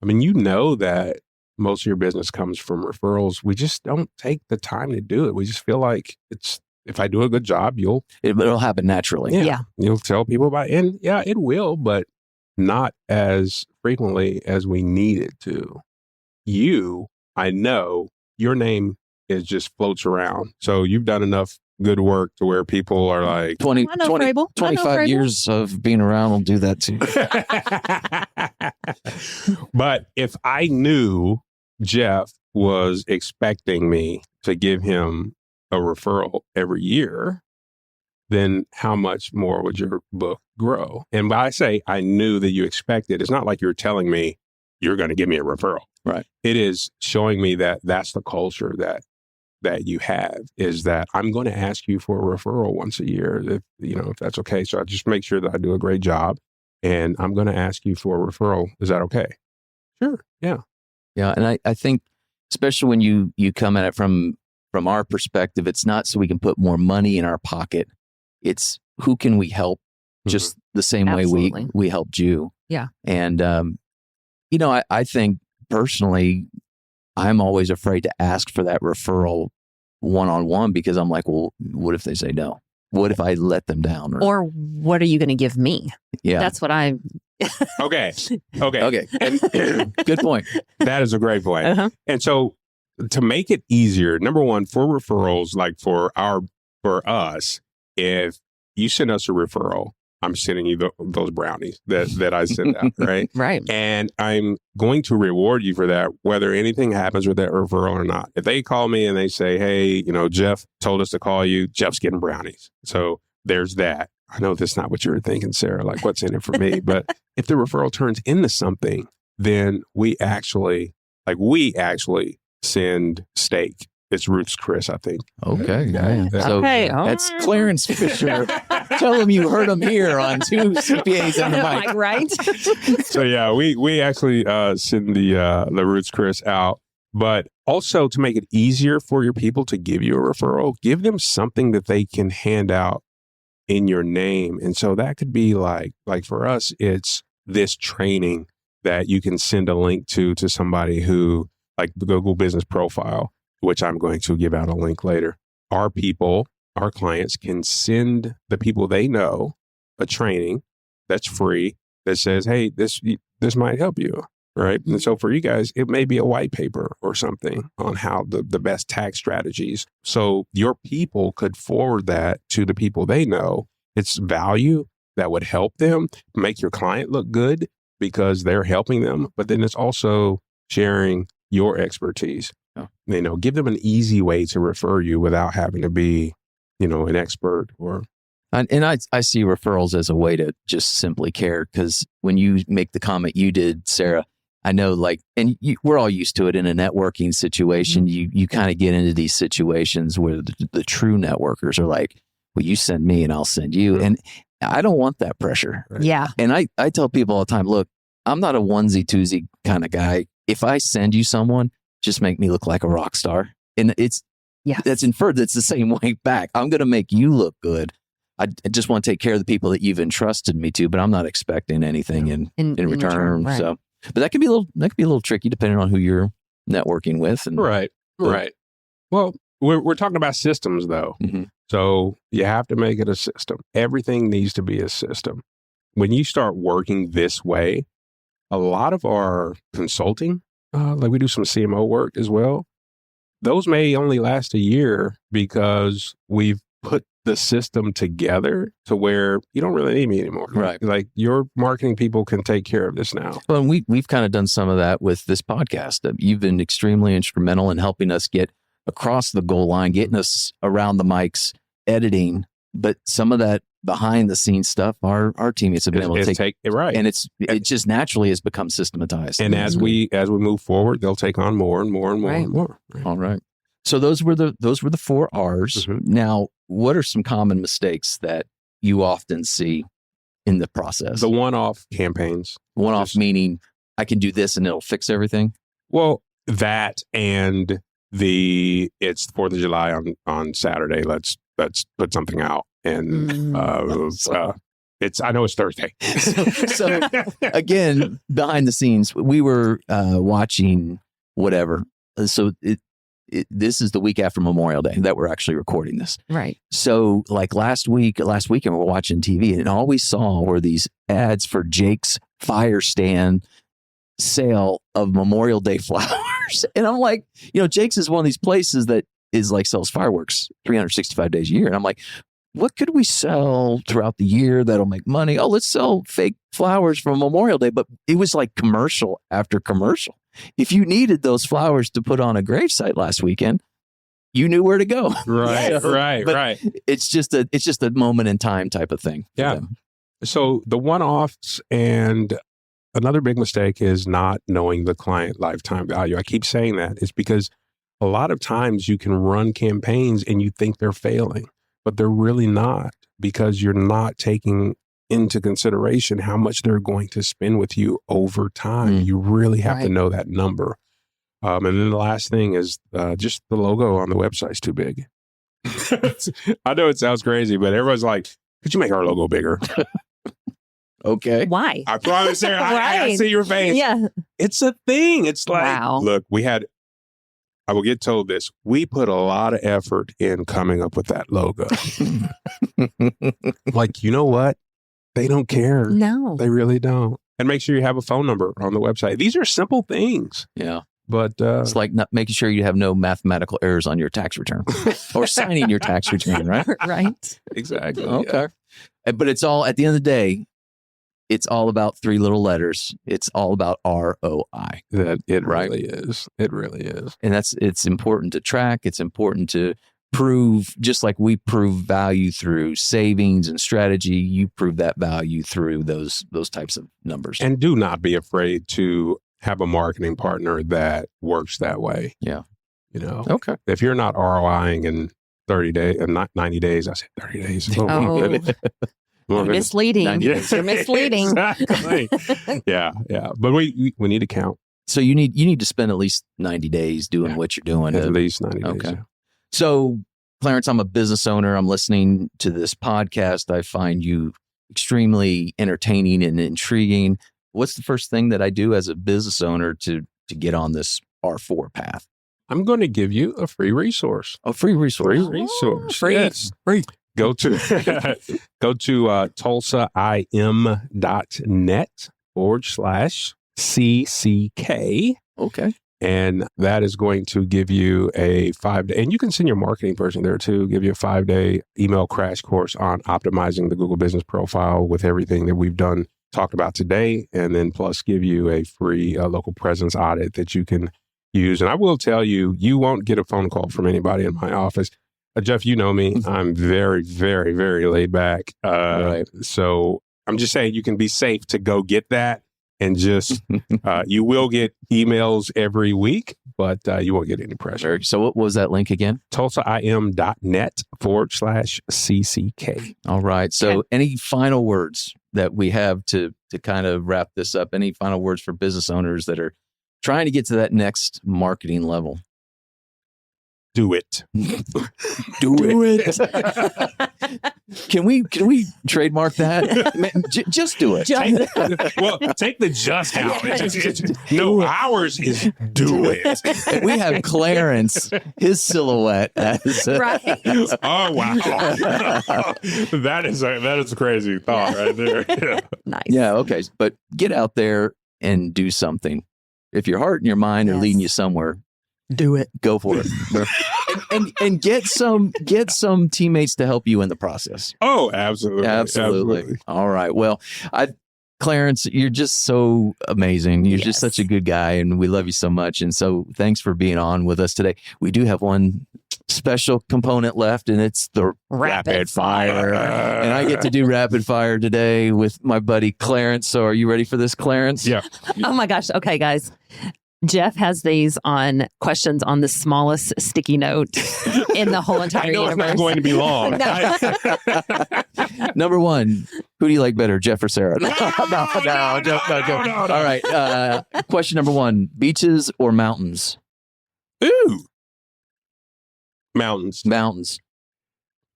Speaker 4: I mean, you know that most of your business comes from referrals. We just don't take the time to do it. We just feel like if I do a good job,
Speaker 2: It'll happen naturally.
Speaker 3: Yeah.
Speaker 4: You'll tell people about it. And yeah, it will, but not as frequently as we need it to. I know your name just floats around. So you've done enough good work to where people are like
Speaker 2: 25 years of being around will do that too.
Speaker 4: But if I knew Jeff was expecting me to give him a referral every year, then how much more would your book grow? And when I say I knew that you expected, it's not like you're telling me you're going to give me a referral.
Speaker 2: Right.
Speaker 4: It is showing me that that's the culture that you have, is that I'm going to ask you for a referral once a year, if that's okay. So I just make sure that I do a great job, and I'm going to ask you for a referral. Is that okay? Sure. Yeah.
Speaker 2: Yeah. And I think, especially when you come at it from our perspective, it's not so we can put more money in our pocket. It's who can we help just the same
Speaker 3: Absolutely.
Speaker 2: way we helped you.
Speaker 3: Yeah.
Speaker 2: And, I think personally, I'm always afraid to ask for that referral one-on-one, because I'm like, well, what if they say no? What if I let them down?
Speaker 3: Or what are you going to give me?
Speaker 2: Yeah.
Speaker 3: That's what I...
Speaker 4: Okay.
Speaker 2: And, good point.
Speaker 4: That is a great point.
Speaker 3: Uh-huh.
Speaker 4: And so to make it easier, number one, for referrals, like for us, if you send us a referral, I'm sending you those brownies that I send out, right?
Speaker 3: Right.
Speaker 4: And I'm going to reward you for that, whether anything happens with that referral or not. If they call me and they say, hey, Jeff told us to call you, Jeff's getting brownies. So there's that. I know that's not what you were thinking, Sarah, like what's in it for me. But if the referral turns into something, then we actually send steak. It's Ruth's Chris, I think.
Speaker 2: Okay. Yeah. So
Speaker 3: Okay.
Speaker 2: that's Clarence Fisher. Tell him you heard him here on 2 CPAs and the mic.
Speaker 3: Right?
Speaker 4: So yeah, we actually send the Ruth's Chris out. But also, to make it easier for your people to give you a referral, give them something that they can hand out in your name. And so that could be like for us, it's this training that you can send a link to somebody who, like the Google Business Profile, which I'm going to give out a link later. Our clients can send the people they know a training that's free that says, hey, this might help you, right? And so for you guys, it may be a white paper or something on how the best tax strategies. So your people could forward that to the people they know. It's value that would help them make your client look good because they're helping them. But then it's also sharing your expertise. Give them an easy way to refer you without having to be, an expert or.
Speaker 2: And I see referrals as a way to just simply care, because when you make the comment you did, Sarah, I know we're all used to it in a networking situation. You kind of get into these situations where the true networkers are like, well, you send me and I'll send you. And I don't want that pressure.
Speaker 3: Right? Yeah.
Speaker 2: And I tell people all the time, look, I'm not a onesie twosie kind of guy. If I send you someone, just make me look like a rock star. And that's inferred. That's the same way back. I'm going to make you look good. I just want to take care of the people that you've entrusted me to, but I'm not expecting anything in return.
Speaker 3: Right.
Speaker 2: So, but that can be a little tricky depending on who you're networking with. And,
Speaker 4: right. Well, we're talking about systems though.
Speaker 2: Mm-hmm.
Speaker 4: So you have to make it a system. Everything needs to be a system. When you start working this way, a lot of our consulting, like we do some CMO work as well, those may only last a year because we've put the system together to where you don't really need me anymore.
Speaker 2: Right.
Speaker 4: Like your marketing people can take care of this now.
Speaker 2: Well, and we've kind of done some of that with this podcast. You've been extremely instrumental in helping us get across the goal line, getting us around the mics, editing. But some of that behind the scenes stuff, our teammates have been able to take it right, and it just naturally has become systematized.
Speaker 4: And as we move forward, they'll take on more and more and more and more.
Speaker 2: Right. All right. So those were the 4 R's. Mm-hmm. Now, what are some common mistakes that you often see in the process?
Speaker 4: The one-off campaigns.
Speaker 2: One-off meaning I can do this and it'll fix everything?
Speaker 4: Well, that and it's 4th of July on Saturday. Let's put something out. And I know it's Thursday.
Speaker 2: So again, behind the scenes, we were watching whatever. So this is the week after Memorial Day that we're actually recording this.
Speaker 3: Right.
Speaker 2: So like last weekend, we're watching TV and all we saw were these ads for Jake's Fire Stand sale of Memorial Day flowers. And I'm like, Jake's is one of these places that is like sells fireworks 365 days a year. And I'm like, what could we sell throughout the year that'll make money? Oh, let's sell fake flowers for Memorial Day. But it was like commercial after commercial. If you needed those flowers to put on a gravesite last weekend, you knew where to go.
Speaker 4: Right, right.
Speaker 2: It's just a moment in time type of thing.
Speaker 4: Yeah. So the one-offs, and another big mistake is not knowing the client lifetime value. I keep saying that. It's because a lot of times you can run campaigns and you think they're failing, but they're really not, because you're not taking into consideration how much they're going to spend with you over time. You really have to know that number. And then the last thing is just the logo on the website's too big. I know it sounds crazy, but everyone's like, could you make our logo bigger?
Speaker 2: Okay.
Speaker 3: Why?
Speaker 4: I promise, Sarah, I see your face.
Speaker 3: Yeah.
Speaker 4: It's a thing. It's like,
Speaker 3: wow.
Speaker 4: Look, I will get told this. We put a lot of effort in coming up with that logo. Like, you know what? They don't care.
Speaker 3: No.
Speaker 4: They really don't. And make sure you have a phone number on the website. These are simple things.
Speaker 2: Yeah.
Speaker 4: But
Speaker 2: it's like not making sure you have no mathematical errors on your tax return or signing your tax return, right?
Speaker 3: Right.
Speaker 4: Exactly.
Speaker 2: Okay. Yeah. But it's all, at the end of the day, it's all about three little letters. It's all about ROI.
Speaker 4: It really is. It really is.
Speaker 2: And it's important to track. It's important to prove, just like we prove value through savings and strategy, you prove that value through those types of numbers.
Speaker 4: And do not be afraid to have a marketing partner that works that way.
Speaker 2: Yeah.
Speaker 4: Okay. If you're not ROIing in 30 days and not 90 days, I said 30 days.
Speaker 3: You're misleading. You're misleading.
Speaker 4: Exactly. Yeah. But we need to count.
Speaker 2: So you need to spend at least 90 days doing what you're doing.
Speaker 4: At least 90 days.
Speaker 2: Okay.
Speaker 4: Yeah.
Speaker 2: So, Clarence, I'm a business owner. I'm listening to this podcast. I find you extremely entertaining and intriguing. What's the first thing that I do as a business owner to get on this R4 path?
Speaker 4: I'm going to give you a free resource.
Speaker 2: A free resource.
Speaker 4: Free resource.
Speaker 3: Free.
Speaker 4: Yes.
Speaker 2: Free.
Speaker 4: Go to tulsaim.net/CCK.
Speaker 2: Okay.
Speaker 4: And that is going to give you a 5-day, and you can send your marketing person there too, give you a 5-day email crash course on optimizing the Google business profile with everything that we've talked about today. And then plus give you a free local presence audit that you can use. And I will tell you, you won't get a phone call from anybody in my office. Jeff, you know me. I'm very, very, very laid back.
Speaker 2: Right.
Speaker 4: So I'm just saying you can be safe to go get that. And just, you will get emails every week, but you won't get any pressure.
Speaker 2: So what was that link again?
Speaker 4: tulsaim.net/CCK.
Speaker 2: All right. So any final words that we have to kind of wrap this up? Any final words for business owners that are trying to get to that next marketing level?
Speaker 4: Do it.
Speaker 2: Do it. Can we trademark that? Just do it.
Speaker 4: Take the just out. No, ours is do it.
Speaker 2: We have Clarence, his silhouette as
Speaker 3: right.
Speaker 4: Oh wow, that is a crazy thought right there. Yeah.
Speaker 3: Nice.
Speaker 2: Yeah. Okay. But get out there and do something. If your heart and your mind are leading you somewhere, do it. Go for it. and get some teammates to help you in the process.
Speaker 4: Oh, absolutely.
Speaker 2: All right. Well, Clarence, you're just so amazing. You're just such a good guy, and we love you so much. And so thanks for being on with us today. We do have one special component left, and it's the rapid fire. And I get to do rapid fire today with my buddy Clarence. So are you ready for this, Clarence?
Speaker 4: Yeah.
Speaker 3: Oh my gosh. Okay, guys. Jeff has these on questions on the smallest sticky note in the whole entire
Speaker 4: I know
Speaker 3: universe.
Speaker 4: it's not going to be long.
Speaker 2: Number one, who do you like better, Jeff or Sarah? No. All right. Question number one, beaches or mountains?
Speaker 4: Ooh. Mountains.
Speaker 2: Mountains.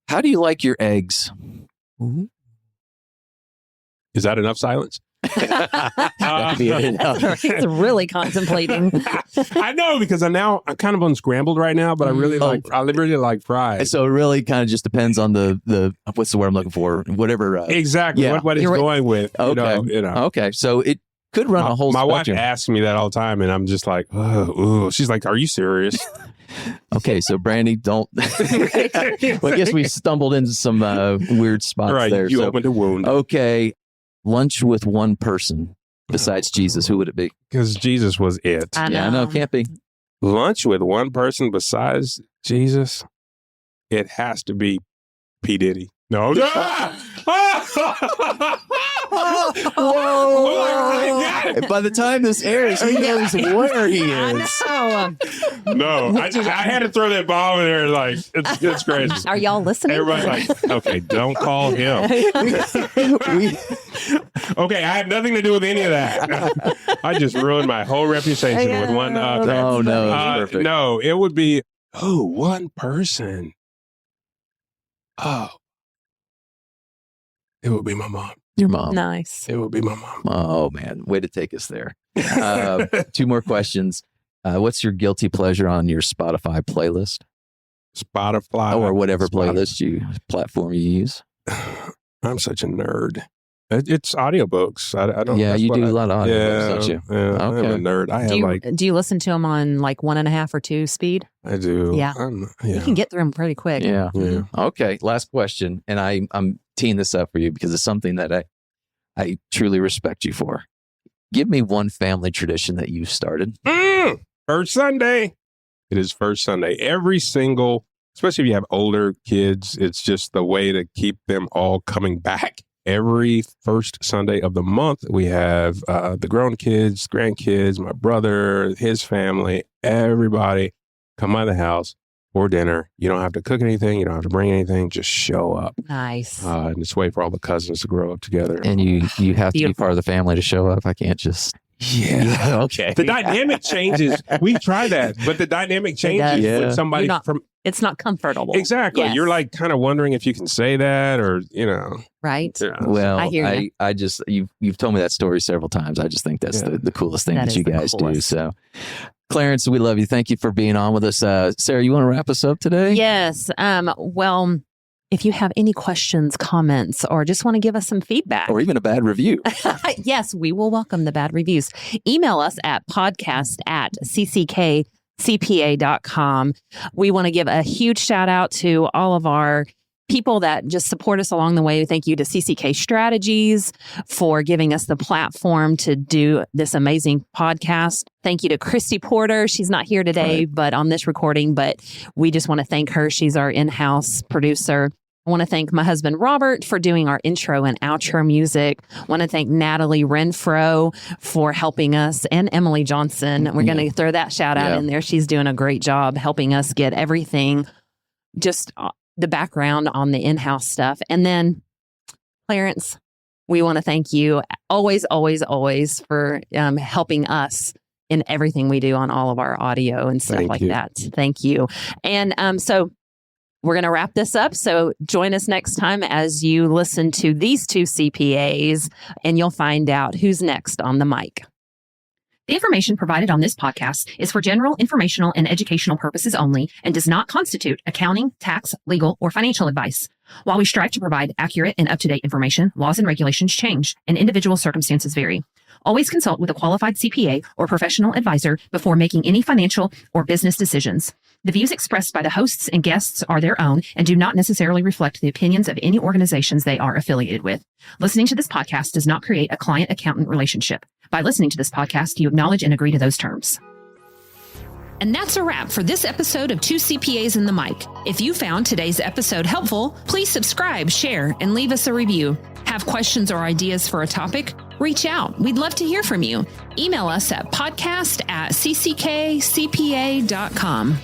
Speaker 2: How do you like your eggs?
Speaker 4: Is that enough silence?
Speaker 2: That could be it.
Speaker 3: He's really contemplating.
Speaker 4: I know, because I'm kind of unscrambled right now, but I really like fries.
Speaker 2: So it really kind of just depends on the what's the word I'm looking for? Whatever.
Speaker 4: Exactly.
Speaker 2: Yeah.
Speaker 4: What it's going with.
Speaker 2: Okay.
Speaker 4: You know.
Speaker 2: Okay. So it could run a whole
Speaker 4: My
Speaker 2: spectrum.
Speaker 4: wife asks me that all the time, and I'm just like, oh, she's like, are you serious?
Speaker 2: Okay, so Brandy, don't. Well, I guess we stumbled into some weird spots
Speaker 4: Right,
Speaker 2: there.
Speaker 4: you opened a wound.
Speaker 2: Okay, lunch with one person besides Jesus. Who would it be?
Speaker 4: Because Jesus was it.
Speaker 3: I know.
Speaker 2: Yeah, no, can't be.
Speaker 4: Lunch with one person besides Jesus? It has to be P. Diddy. No.
Speaker 2: Whoa! And by the time this airs, he knows where he is.
Speaker 4: No, I had to throw that bomb in there. Like, it's crazy.
Speaker 3: Are y'all listening?
Speaker 4: Everybody's like, okay, don't call him. Okay, I have nothing to do with any of that. I just ruined my whole reputation with one.
Speaker 2: Oh, no. Perfect.
Speaker 4: No, it would be, one person. Oh. It would be my mom.
Speaker 2: Your mom.
Speaker 3: Nice.
Speaker 4: It would be my mom.
Speaker 2: Oh, man. Way to take us there. 2 more questions. What's your guilty pleasure on your Spotify playlist?
Speaker 4: Spotify.
Speaker 2: Or whatever platform you use?
Speaker 4: I'm such a nerd. It's audiobooks. I don't.
Speaker 2: Yeah, you do a lot of audiobooks,
Speaker 4: yeah,
Speaker 2: don't you?
Speaker 4: Yeah,
Speaker 2: Okay.
Speaker 4: I'm a nerd. I have
Speaker 3: Do you listen to them on like 1.5 or 2 speed?
Speaker 4: I do.
Speaker 3: Yeah. You can get through them pretty quick.
Speaker 2: Yeah.
Speaker 4: Yeah.
Speaker 2: Okay. Last question. And I'm teeing this up for you because it's something that I truly respect you for. Give me one family tradition that you've started.
Speaker 4: First Sunday. It is first Sunday. Every single, especially if you have older kids, it's just the way to keep them all coming back. Every first Sunday of the month, we have the grown kids, grandkids, my brother, his family, everybody come by the house for dinner. You don't have to cook anything. You don't have to bring anything. Just show up.
Speaker 3: Nice.
Speaker 4: And it's a way for all the cousins to grow up together.
Speaker 2: And you have to be part of the family to show up. I can't just...
Speaker 4: Yeah.
Speaker 2: Okay.
Speaker 4: The dynamic changes. We try that, but the dynamic changes when somebody from...
Speaker 3: It's not comfortable.
Speaker 4: Exactly.
Speaker 3: Yes.
Speaker 4: You're like kind of wondering if you can say that or,
Speaker 3: Right?
Speaker 4: Yeah.
Speaker 2: Well,
Speaker 3: I hear you.
Speaker 2: I just, you've told me that story several times. I just think that's the coolest thing that you guys do. So, Clarence, we love you. Thank you for being on with us. Sarah, you want to wrap us up today?
Speaker 3: Yes. Well, if you have any questions, comments, or just want to give us some feedback.
Speaker 2: Or even a bad review.
Speaker 3: Yes, we will welcome the bad reviews. Email us at podcast@cckcpa.com. We want to give a huge shout out to all of our people that just support us along the way. Thank you to CCK Strategies for giving us the platform to do this amazing podcast. Thank you to Christy Porter. She's not here today, but on this recording, but we just want to thank her. She's our in-house producer. I want to thank my husband, Robert, for doing our intro and outro music. I want to thank Natalie Renfro for helping us and Emily Johnson. We're going to throw that shout out in there. She's doing a great job helping us get everything, just the background on the in-house stuff. And then Clarence, we want to thank you always, always, always for helping us in everything we do on all of our audio and stuff like that. Thank you. And so we're going to wrap this up. So join us next time as you listen to these 2 CPAs, and you'll find out who's next on the mic.
Speaker 1: The information provided on this podcast is for general informational and educational purposes only and does not constitute accounting, tax, legal, or financial advice. While we strive to provide accurate and up-to-date information, laws and regulations change and individual circumstances vary. Always consult with a qualified CPA or professional advisor before making any financial or business decisions. The views expressed by the hosts and guests are their own and do not necessarily reflect the opinions of any organizations they are affiliated with. Listening to this podcast does not create a client-accountant relationship. By listening to this podcast, you acknowledge and agree to those terms. And that's a wrap for this episode of 2 CPAs in the Mic. If you found today's episode helpful, please subscribe, share, and leave us a review. Have questions or ideas for a topic? Reach out. We'd love to hear from you. Email us at podcast@cckcpa.com.